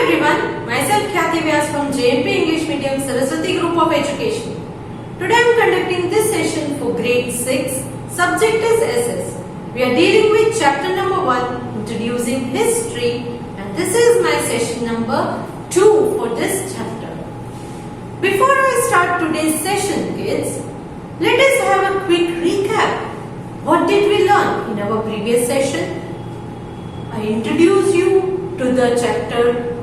everyone, myself Khyati Vyas from JNP English Medium Saraswati Group of Education. Today I am conducting this session for grade 6, subject is SS. We are dealing with chapter number 1, introducing history, and this is my session number 2 for this chapter. Before I start today's session, kids, let us have a quick recap. What did we learn in our previous session? I introduced you to the chapter.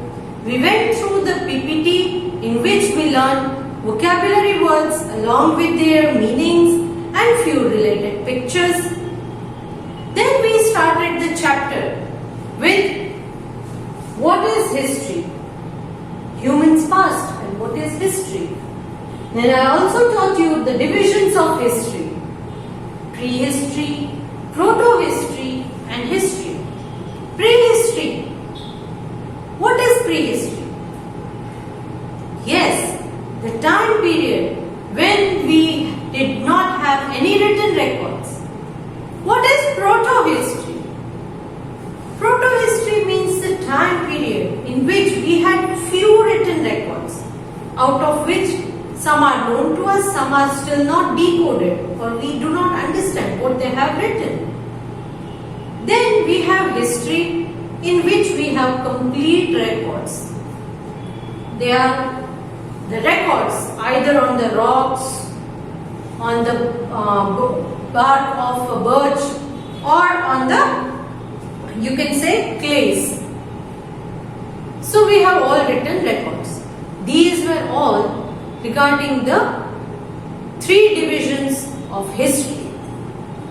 We went through the PPT in which we learned vocabulary words along with their meanings and few related pictures. Then we started the chapter with what is history, humans past, and what is history. Then I also taught you the divisions of history: prehistory, proto-history and history. Prehistory. What is prehistory? Yes, the time period when we did not have any written records. What is proto-history? Proto-history means the time period in which we had few written records, out of which some are known to us, some are still not decoded, or we do not understand what they have written. Then we have history, in which we have complete records. They are the records either on the rocks, on the bark of a birch, or on the, you can say, clays. So we have all written records. These were all regarding the three divisions of history,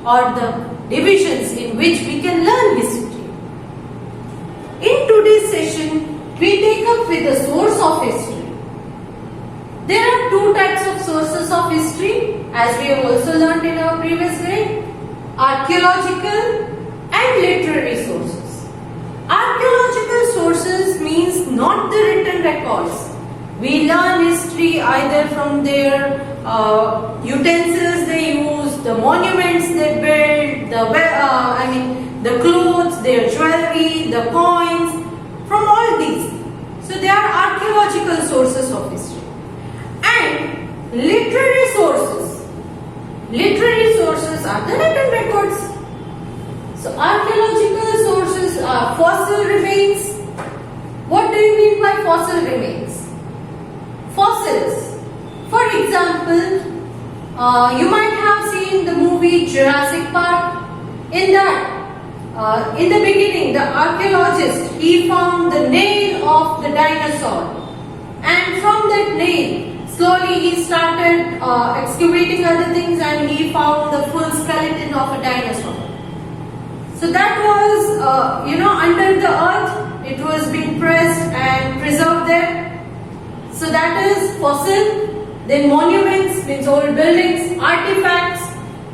or the divisions in which we can learn history. In today's session, we take up with the source of history. There are two types of sources of history, as we have also learned in our previous grade: archaeological and literary sources. Archaeological sources means not the written records. We learn history either from their utensils they use, the monuments they build, the clothes, their jewelry, the coins, from all these. So they are archaeological sources of history. And literary sources. Literary sources are the written records. So archaeological sources are fossil remains. What do you mean by fossil remains? Fossils. For example, you might have seen the movie Jurassic Park. In that, in the beginning, the archaeologist, he found the nail of the dinosaur, and from that nail, slowly he started excavating other things, and he found the full skeleton of a dinosaur. So that was, under the earth, it was being pressed and preserved there. So that is fossil. Then monuments means old buildings. Artifacts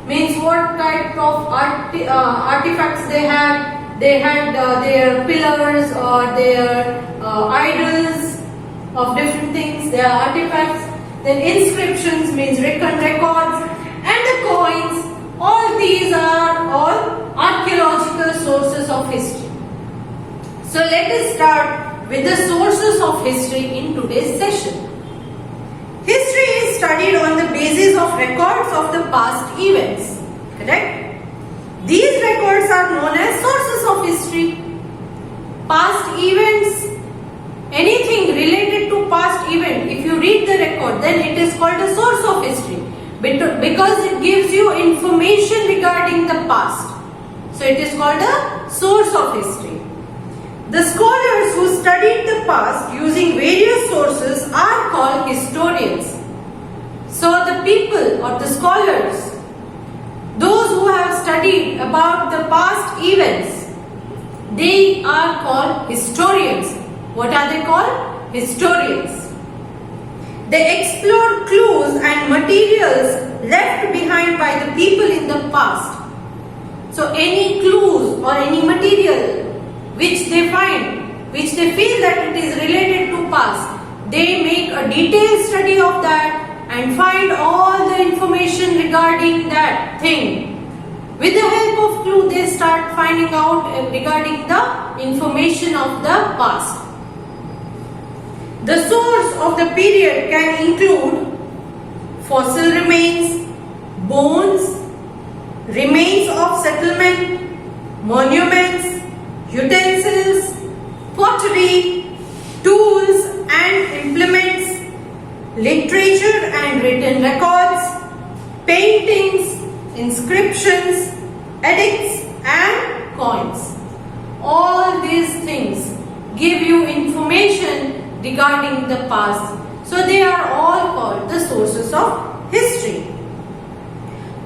means what type of artifacts they had. They had their pillars or their idols of different things. They are artifacts. Then inscriptions means written records, and the coins. All these are all archaeological sources of history. So let us start with the sources of history in today's session. History is studied on the basis of records of the past events. Correct? These records are known as sources of history. Past events, anything related to past event, if you read the record, then it is called a source of history, because it gives you information regarding the past. So it is called a source of history. The scholars who studied the past using various sources are called historians. So the people or the scholars, those who have studied about the past events, they are called historians. What are they called? Historians. They explore clues and materials left behind by the people in the past. So any clues or any material which they find, which they feel that it is related to past, they make a detailed study of that and find all the information regarding that thing. With the help of clue, they start finding out regarding the information of the past. The source of the period can include fossil remains, bones, remains of settlement, monuments, utensils, pottery, tools and implements, literature and written records, paintings, inscriptions, edicts and coins. All these things give you information regarding the past. So they are all called the sources of history.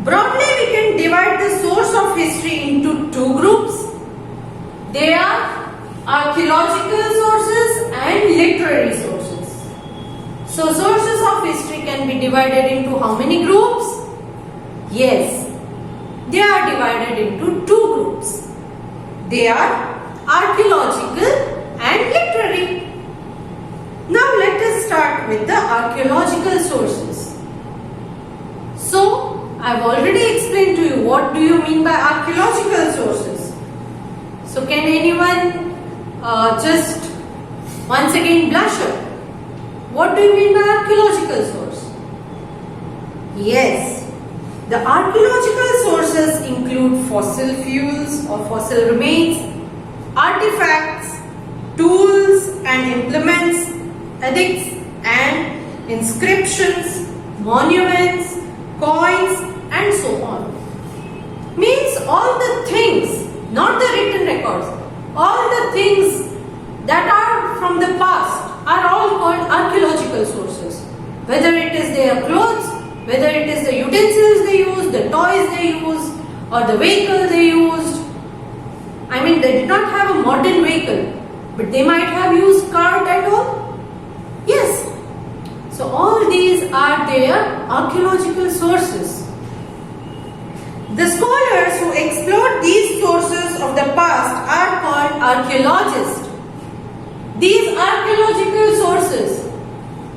Broadly, we can divide the source of history into two groups. They are archaeological sources and literary sources. So sources of history can be divided into how many groups? Yes, they are divided into two groups. They are archaeological and literary. Now let us start with the archaeological sources. So, I have already explained to you what do you mean by archaeological sources. So can anyone just once again blush up? What do you mean by archaeological source? Yes, the archaeological sources include fossil fuels or fossil remains, artifacts, tools and implements, edicts and inscriptions, monuments, coins and so on. Means all the things, not the written records, all the things that are from the past are all called archaeological sources. Whether it is their clothes, whether it is the utensils they used, the toys they used or the vehicle they used. I mean, they did not have a modern vehicle, but they might have used cart and all. Yes. So all these are their archaeological sources. The scholars who explored these sources of the past are called archaeologists. These archaeological sources,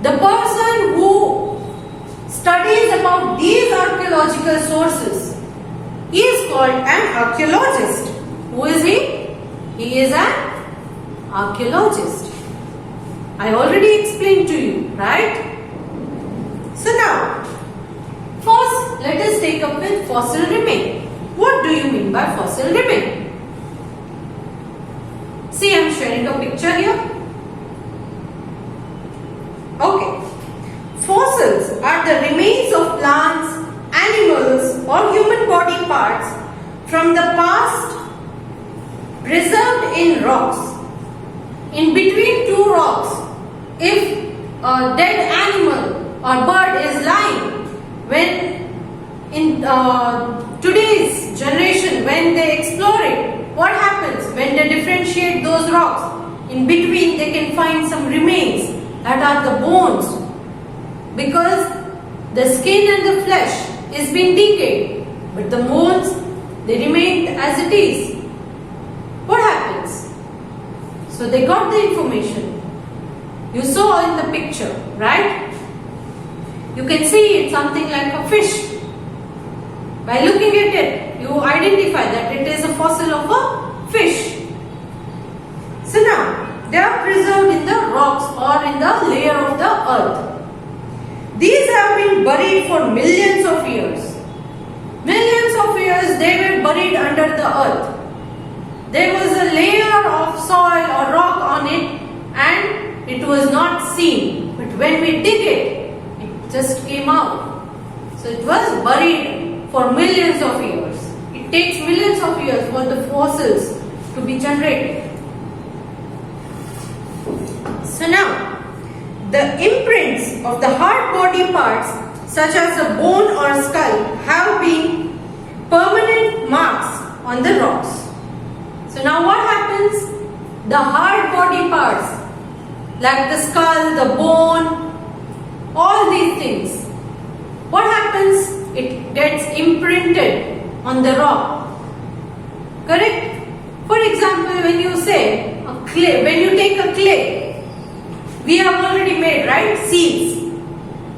the person who studies about these archaeological sources is called an archaeologist. Who is he? He is an archaeologist. I already explained to you, right? So now, first let us take up with fossil remain. What do you mean by fossil remain? See, I am sharing a picture here. Okay. Fossils are the remains of plants, animals or human body parts from the past preserved in rocks. In between two rocks, if a dead animal or bird is lying, when in today's generation, when they explore it, what happens? When they differentiate those rocks, in between they can find some remains that are the bones, because the skin and the flesh is being decayed, but the bones, they remained as it is. What happens? So they got the information. You saw in the picture, right? You can see it's something like a fish. By looking at it, you identify that it is a fossil of a fish. So now, they are preserved in the rocks or in the layer of the earth. These have been buried for millions of years. Millions of years they were buried under the earth. There was a layer of soil or rock on it and it was not seen. But when we dig it, it just came out. So it was buried for millions of years. It takes millions of years for the fossils to be generated. So now, the imprints of the hard body parts such as a bone or skull have been permanent marks on the rocks. So now what happens? The hard body parts like the skull, the bone, all these things, what happens? It gets imprinted on the rock. Correct? For example, when you say a clay, when you take a clay, we have already made, right, seeds.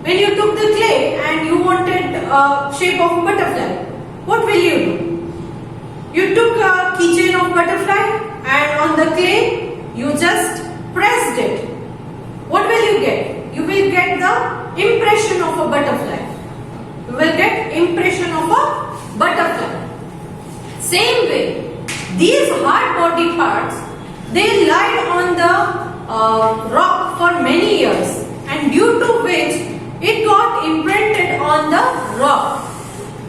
When you took the clay and you wanted a shape of a butterfly, what will you do? You took a keychain of butterfly and on the clay you just pressed it. What will butterfly. You will get impression of a butterfly. Same way, these hard body parts, they lie on the rock for many years, and due to which it got imprinted on the rock.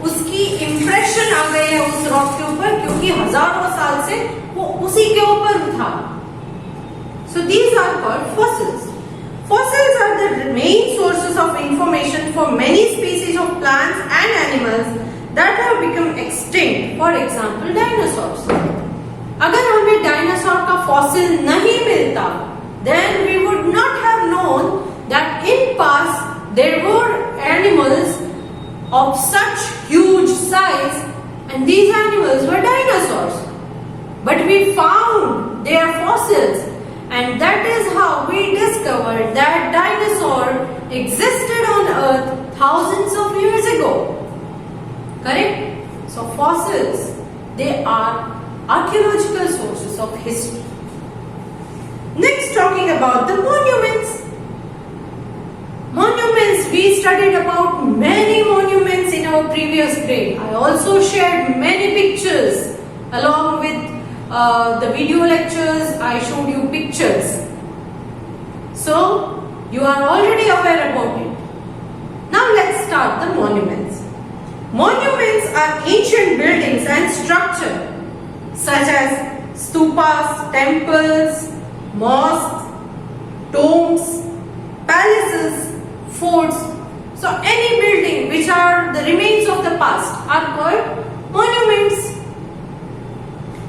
उसकी impression आ गई है उस rock के ऊपर, क्योंकि हजारों साल से वो उसी के ऊपर था. So these are called fossils. Fossils are the main sources of information for many species of plants and animals that have become extinct. For example, dinosaurs. अगर हमें डायनासोर का फॉसिल नहीं मिलता, then we would not have known that in past there were animals of such huge size, and these animals were dinosaurs. But we found their fossils, and that is how we discovered that dinosaur existed on earth thousands of years ago. Correct? So fossils, they are archaeological sources of history. Next, talking about the monuments. Monuments, we studied about many monuments in our previous grade. I also shared many pictures along with the video lectures. I showed you pictures. So, you are already aware about it. Now let's start the monuments. Monuments are ancient buildings and structures such as stupas, temples, mosques, tombs, palaces, forts. So any building which are the remains of the past are called monuments.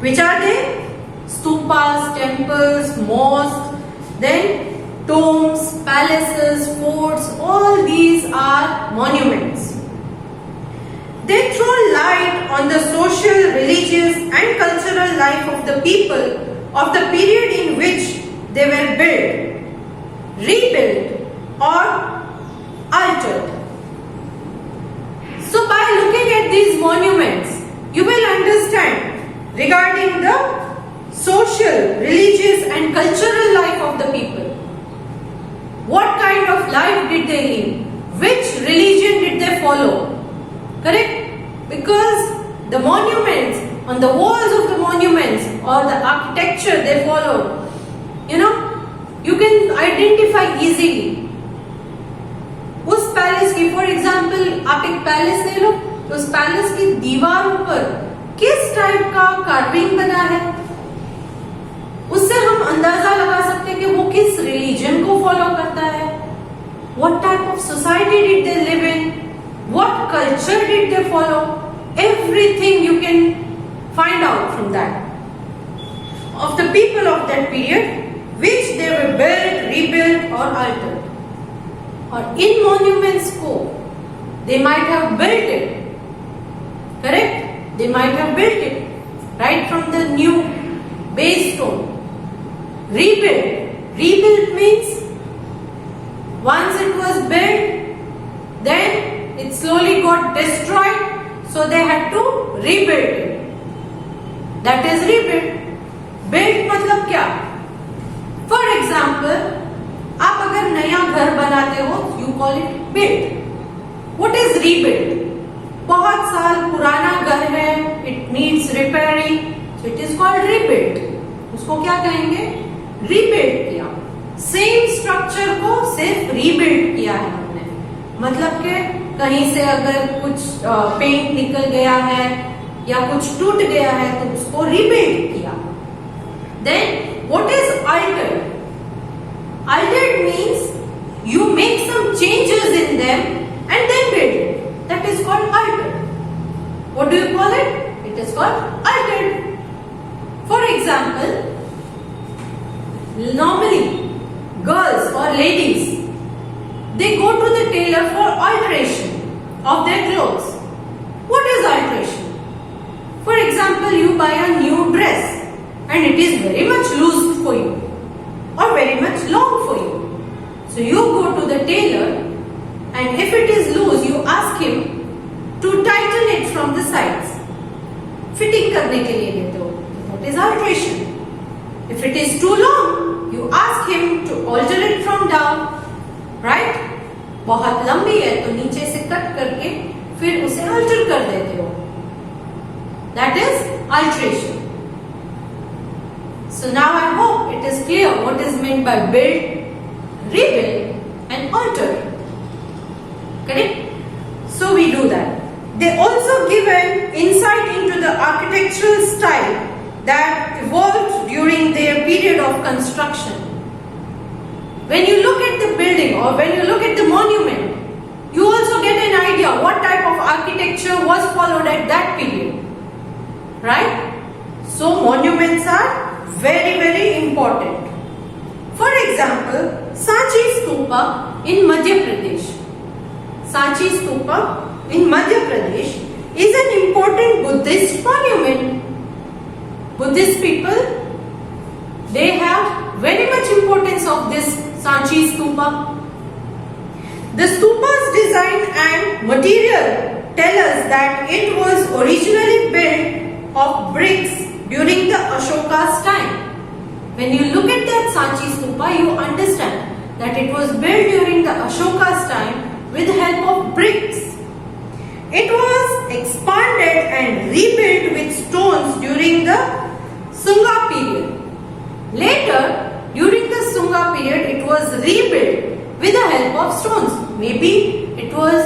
Which are they? Stupas, temples, mosques, then tombs, palaces, forts, all these are monuments. They throw light on the social, religious and cultural life of the people of the period in which they were built, rebuilt or altered. So by looking at these monuments, you will understand regarding the social, religious and cultural life of the people. What kind of life did they live? Which religion did they follow? Correct? Because the monuments, on the walls of the monuments or the architecture they followed, you can identify easily. उस palace की, for example आप एक palace ले लो, तो उस palace की दीवारों पर किस टाइप का कार्विंग बना है, उससे हम अंदाजा लगा सकते हैं कि वो किस रिलीजन को फॉलो करता है. What type of society did they live in? What culture did they follow? Everything you can find out from that. Of the people of that period, which they were built, rebuilt or altered. Or in monuments scope, they might have built it. Correct? They might have built it. Right from the new base stone. Rebuilt. Rebuilt means once it was built, then it slowly got destroyed, so they had to rebuild it. That is rebuilt. Built मतलब क्या? For example, आप अगर नया घर बनाते हो, you call it built. What is rebuilt? बहुत साल पुराना घर है, it needs repairing, so it is called rebuilt. उसको क्या कहेंगे? Rebuilt किया. Same structure को सिर्फ rebuilt किया है हमने. मतलब कि कहीं से अगर कुछ पेंट निकल गया है या कुछ टूट गया है तो उसको rebuild किया. Then what is altered? Altered means you make some changes in them and then build it. That is called altered. What do you call it? It is called altered. For example, normally girls or ladies, they go to the tailor for alteration of their clothes. What is alteration? For example, you buy a new dress and it is very much loose for you or very much long for you. So you go to the tailor and if it is loose, you ask him to tighten it from the sides. Fitting करने के लिए लेते हो. That is alteration. If it is too long, you ask him to alter it from down. Right? बहुत लंबी है तो नीचे से कट करके फिर उसे अल्टर कर देते हो. That is alteration. So now I hope it is clear what is meant by build, rebuild and alter. Correct? So we do that. They also give an insight into the architectural style that evolved during their period of construction. When you look at the building or when you look at the monument, you also get an idea what type of architecture was followed at that period. Right? So monuments are very, very important. For example, Sanchi Stupa in Madhya Pradesh. Sanchi Stupa in Madhya Pradesh is an important Buddhist monument. Buddhist people, they have very much importance of this Sanchi Stupa. The stupa's design and material tell us that it was originally built of bricks during the Ashoka's time. When you look at that Sanchi Stupa, you understand that it was built during the Ashoka's time with the help of bricks. It was expanded and rebuilt with stones during the Sunga period. Later, during the Sunga period, it was rebuilt with the help of stones. Maybe it was,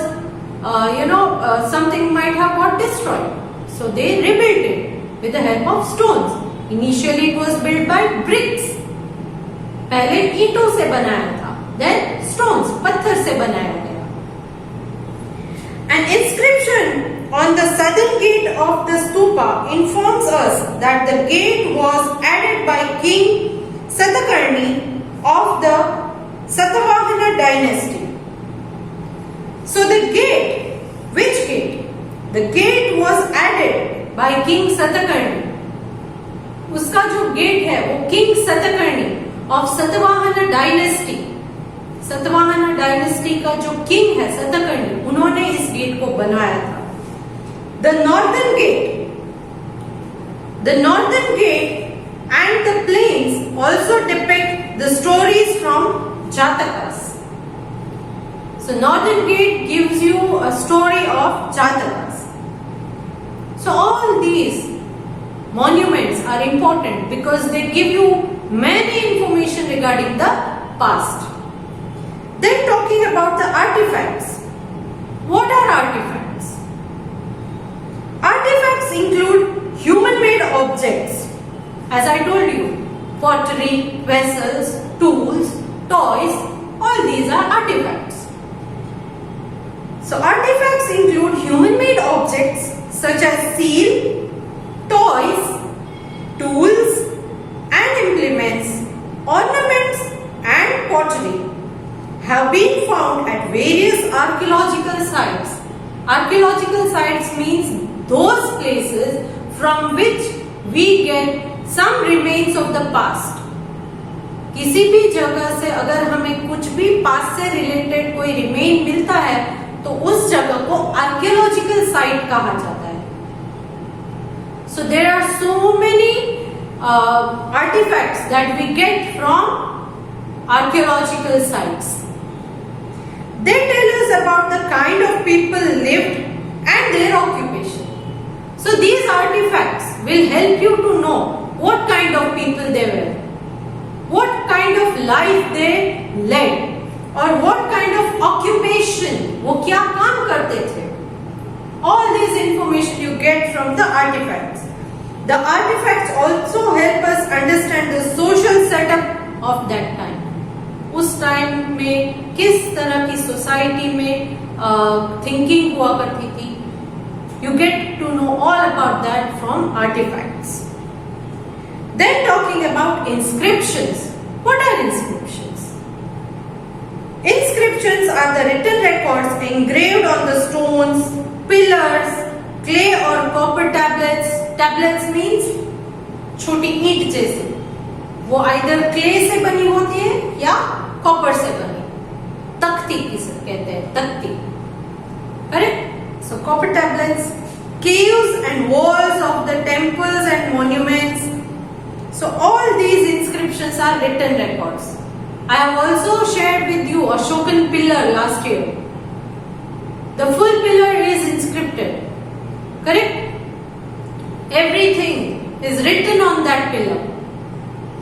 something might have got destroyed. So they rebuilt it with the help of stones. Initially, it was built by bricks. पहले ईंटों से बनाया था. Then stones, पत्थर से बनाया गया. An inscription on the southern gate of the stupa informs us that the gate was added by King Satakarni of the Satavahana dynasty. So the gate, which gate? The gate was added by King Satakarni. उसका जो gate है वो king Satakarni of Satavahana dynasty, Satavahana dynasty का जो king है सतकर्णी, उन्होंने इस gate को बनवाया था. The northern gate and the plains also depict the stories from Jatakas. So northern gate gives you a story of Jatakas. So all these monuments are important because they give you many information regarding the past. Then talking about the artifacts. What are artifacts? Artifacts include human-made objects. As I told you, pottery, vessels, tools, toys, all these are artifacts. So artifacts include human-made objects such as seal, toys, tools and implements, ornaments and pottery have been found at various archaeological sites. Archaeological sites means those places from which we get some remains of the past. किसी भी जगह से अगर हमें कुछ भी past से related कोई रिमेन मिलता है तो उस जगह को आर्कियोलॉजिकल साइट कहा जाता है. So there are so many artifacts that we get from archaeological sites. They tell us about the kind of people lived and their occupation. So these artifacts will help you to know what kind of people they were, what kind of life they led, और what kind of occupation, वो क्या काम करते थे. All this information you get from the artifacts. The artifacts also help us understand the social setup of that time. उस time में किस तरह की सोसाइटी में थिंकिंग हुआ करती थी. You get to know all about that from artifacts. Then talking about inscriptions. What are inscriptions? Inscriptions are the written records engraved on the stones, pillars, clay or copper tablets. Tablets means छोटी ईंट जैसी. वो either clay से बनी होती है या copper से बनी. तख्ती किसे कहते हैं, तख्ती. Correct? So copper tablets, caves and walls of the temples and monuments. So all these inscriptions are written records. I have also shared with you Ashokan pillar last year. The full pillar is inscripted. Correct? Everything is written on that pillar.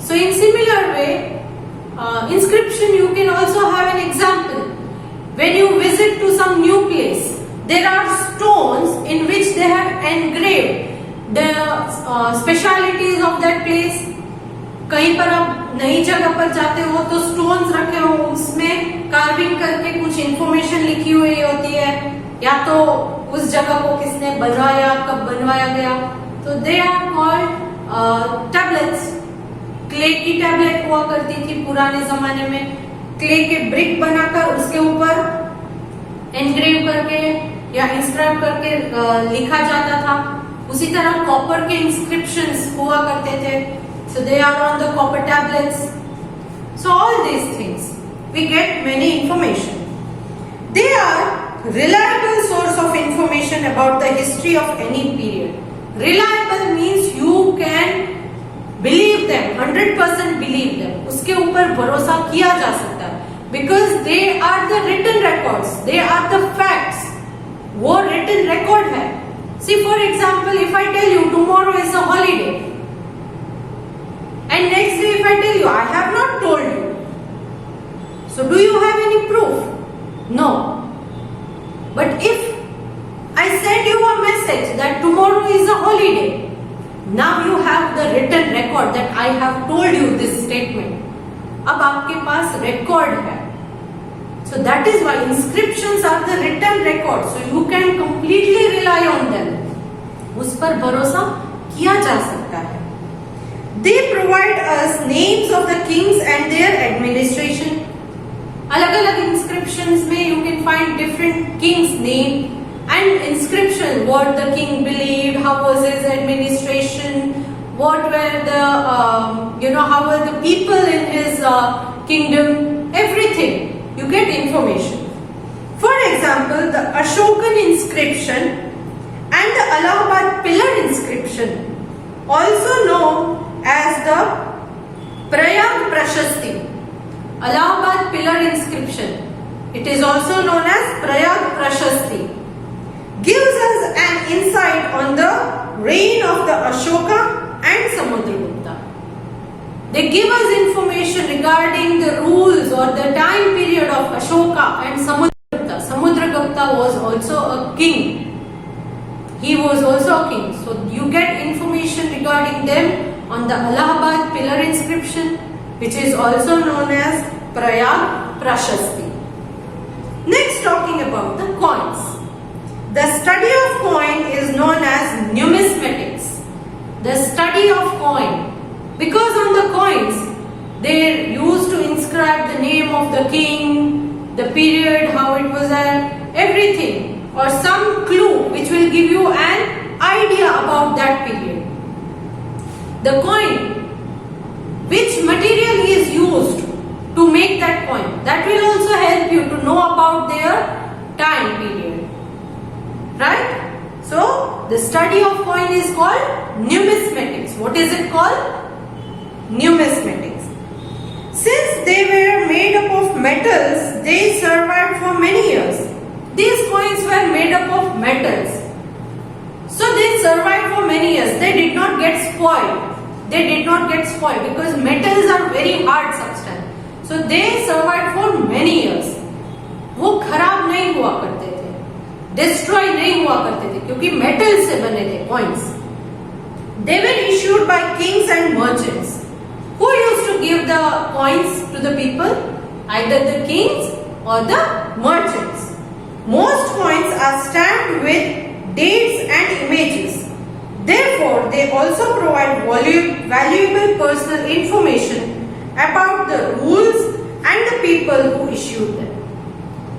So in similar way, inscription you can also have an example. When you visit to some new place, there are stones in which they have engraved the specialities of that place. कहीं पर आप नई जगह पर जाते हो तो stones रखे हो, उसमें कार्विंग करके कुछ इंफॉर्मेशन लिखी हुई होती है, या तो उस जगह को किसने बनवाया, कब बनवाया गया. तो they are called tablets. Clay की टैबलेट हुआ करती थी पुराने जमाने में. क्ले के ब्रिक बनाकर उसके ऊपर एनग्रेव करके या इंस्क्राइब करके लिखा जाता था. उसी तरह कॉपर के इंस्क्रिप्शंस हुआ करते थे. So they are on the copper tablets. So all these things we get many information. They are reliable source of information about the history of any period. Reliable means you can believe them, 100% believe them. उसके ऊपर भरोसा किया जा सकता है. Because they are the written records. They are the facts. वो written record है. See, for example, if I tell you tomorrow is a holiday, and next day if I tell you I have not told you, so do you have any proof? No. But if I send you a message that tomorrow is a holiday, now you have the written record that I have told you this statement. अब आपके पास record है. So that is why inscriptions are the written records. So you can completely rely on them. उस पर भरोसा किया जा सकता है. They provide us names of the kings and their administration. अलग-अलग inscriptions में you can find different kings' name and inscription. What the king believed, how was his administration, what were the how were the people in his kingdom. Everything you get information. For example, the Ashokan inscription and the Allahabad pillar inscription, also known as the Prayag Prashasti. Allahabad pillar inscription, it is also known as Prayag Prashasti, gives us an insight on the reign of the Ashoka and Samudragupta. They give us information regarding the rules or the time period of Ashoka and Samudragupta. Samudragupta was also a king. He was also a king. So you get information regarding them on the Allahabad pillar inscription, which is also known as Prayag Prashasti. Next, talking about the coins. The study of coin is known as numismatics. The study of coin, because on the coins they used to inscribe the name of the king, the period, how it was, and everything, or some clue which will give you an idea about that period. The coin, which material is used to make that coin, that will also help you to know about their time period. Right? So, the study of coin is called numismatics. What is it called? Numismatics. Since they were made up of metals, they survived for many years. These coins were made up of metals. So they survived for many years. They did not get spoiled. They did not get spoiled because metals are very hard substance. So they survived for many years. वो खराब नहीं हुआ करते थे, destroy नहीं हुआ करते थे, क्योंकि मेटल से बने थे coins. They were issued by kings and merchants. Who used to give the coins to the people? Either the kings or the merchants. Most coins are stamped with dates and images. Therefore, they also provide valuable personal information about the rules and the people who issued them.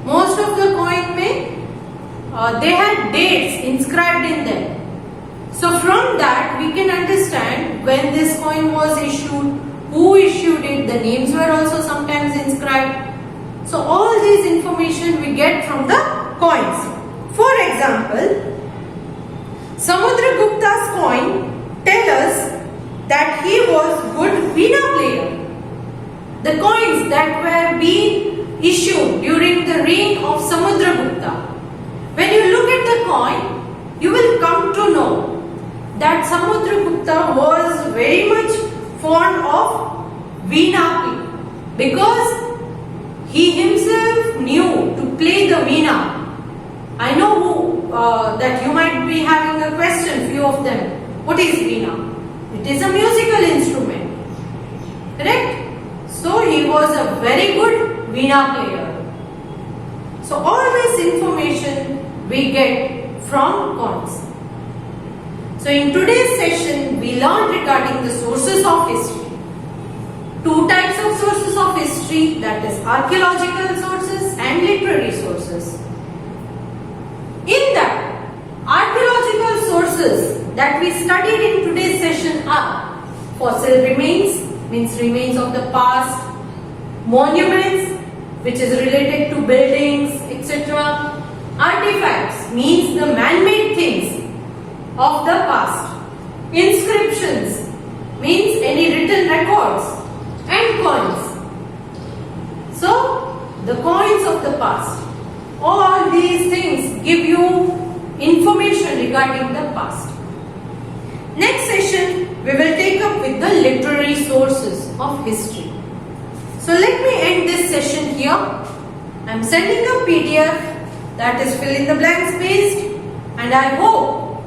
Most of the coin they had dates inscribed in them. So from that we can understand when this coin was issued, who issued it, the names were also sometimes inscribed. So all these information we get from the coins. For example, Samudragupta's coin tells us that he was good veena player. the coins that were being issued during the reign of Samudragupta. When you look at the coin, you will come to know that Samudragupta was very much fond of veena play because he himself knew to play the veena. I know that you might be having a question, few of them. What is veena? It is a musical instrument. Correct? So he was a very good veena player. So all this information we get from coins. So in today's session we learned regarding the sources of history. Two types of sources of history, that is archaeological sources and literary sources. In that, archaeological sources that we studied in today's session are fossil remains, means remains of the past, monuments, which is related to buildings, etc. Artifacts means the man-made things of the past. Inscriptions means any written records, and coins. So, the coins of the past. All these things give you information regarding the past. Next session, we will take up with the literary sources of history. So let me end this session here. I am sending a PDF, that is fill in the blanks based, and I hope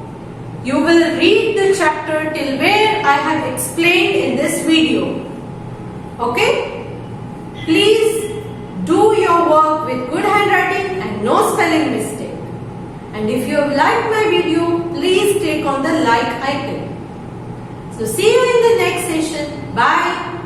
you will read the chapter till where I have explained in this video. Okay? Please do your work with good handwriting and no spelling mistake. And if you have liked my video, please click on the like icon. So see you in the next session. Bye.